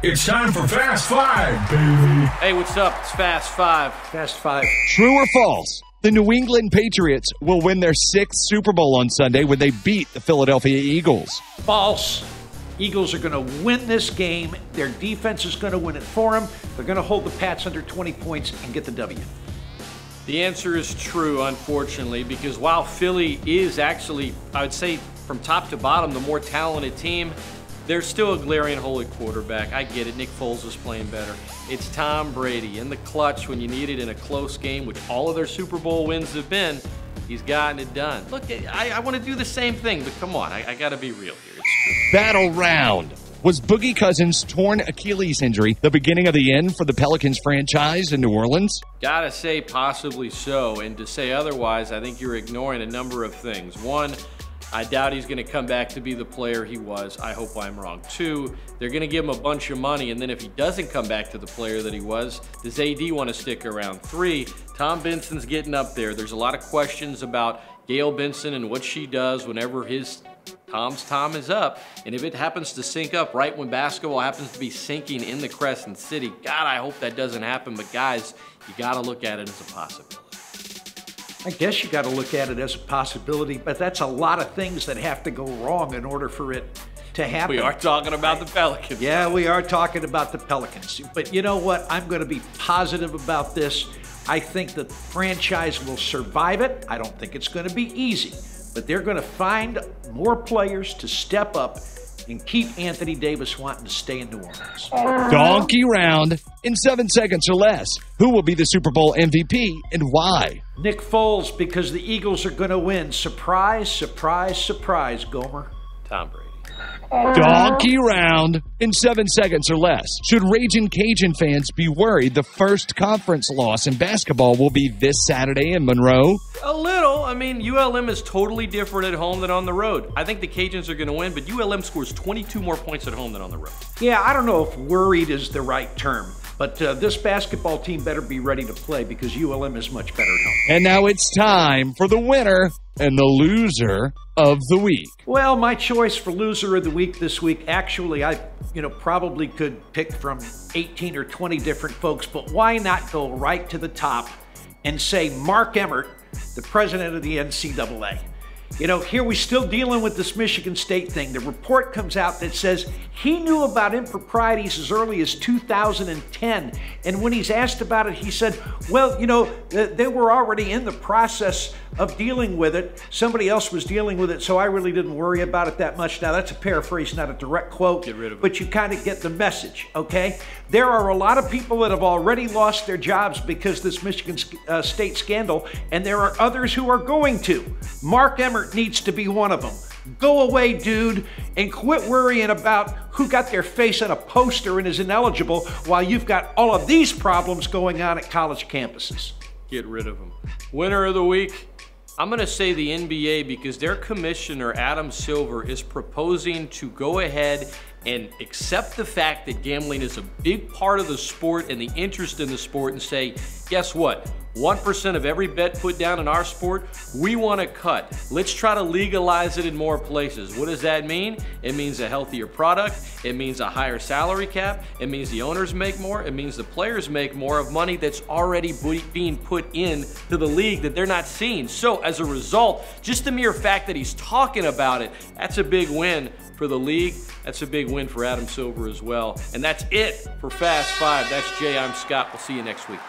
It's time for Fast Five, baby. Hey, what's up? It's Fast Five. Fast Five. True or false? The New England Patriots will win their 6th Super Bowl on Sunday when they beat the Philadelphia Eagles. False. Eagles are going to win this game. Their defense is going to win it for them. They're going to hold the Pats under 20 points and get the W. The answer is true, unfortunately, because while Philly is actually, I would say, from top to bottom, the more talented team, there's still a glaring hole at quarterback. I get it. Nick Foles is playing better. It's Tom Brady in the clutch when you need it in a close game, which all of their Super Bowl wins have been. He's gotten it done. Look, I want to do the same thing, but come on. I got to be real here. It's true. Battle round. Was Boogie Cousins' torn Achilles injury the beginning of the end for the Pelicans franchise in New Orleans? Gotta say possibly so, and to say otherwise, I think you're ignoring a number of things. One, I doubt he's going to come back to be the player he was. I hope I'm wrong. Two, they're going to give him a bunch of money, and then if he doesn't come back to the player that he was, does AD want to stick around? Three, Tom Benson's getting up there. There's a lot of questions about Gail Benson and what she does whenever Tom's time is up, and if it happens to sync up right when basketball happens to be sinking in the Crescent City, God, I hope that doesn't happen, but guys, you got to look at it as a possibility. I guess you got to look at it as a possibility, but that's a lot of things that have to go wrong in order for it to happen. We are talking about the Pelicans. Yeah, we are talking about the Pelicans. But you know what? I'm going to be positive about this. I think the franchise will survive it. I don't think it's going to be easy, but they're going to find more players to step up and keep Anthony Davis wanting to stay in New Orleans. Donkey round in 7 seconds or less. Who will be the Super Bowl MVP and why? Nick Foles, because the Eagles are going to win. Surprise, surprise, surprise, Gomer. Tom Brady. Donkey round in 7 seconds or less. Should Ragin' Cajun fans be worried the first conference loss in basketball will be this Saturday in Monroe? A little. I mean, ULM is totally different at home than on the road. I think the Cajuns are going to win, but ULM scores 22 more points at home than on the road. Yeah, I don't know if worried is the right term, but this basketball team better be ready to play because ULM is much better at home. And now it's time for the winner and the loser of the week. Well, my choice for loser of the week this week, actually, I probably could pick from 18 or 20 different folks, but why not go right to the top and say Mark Emmert, the president of the NCAA. You know, here we're still dealing with this Michigan State thing. The report comes out that says he knew about improprieties as early as 2010. And when he's asked about it, he said, well, they were already in the process of dealing with it. Somebody else was dealing with it, so I really didn't worry about it that much. Now, that's a paraphrase, not a direct quote. Get rid of it. But you kind of get the message, okay? There are a lot of people that have already lost their jobs because of this Michigan State scandal, and there are others who are going to. Mark Emmert needs to be one of them. Go away, dude, and quit worrying about who got their face on a poster and is ineligible while you've got all of these problems going on at college campuses. Get rid of them. Winner of the week, I'm going to say the NBA because their commissioner, Adam Silver, is proposing to go ahead and accept the fact that gambling is a big part of the sport and the interest in the sport and say, guess what? 1% of every bet put down in our sport, we want to cut. Let's try to legalize it in more places. What does that mean? It means a healthier product. It means a higher salary cap. It means the owners make more. It means the players make more of money that's already being put in to the league that they're not seeing. So as a result, just the mere fact that he's talking about it, that's a big win for the league. That's a big win for Adam Silver as well. And that's it for Fast Five. That's Jay. I'm Scott. We'll see you next week.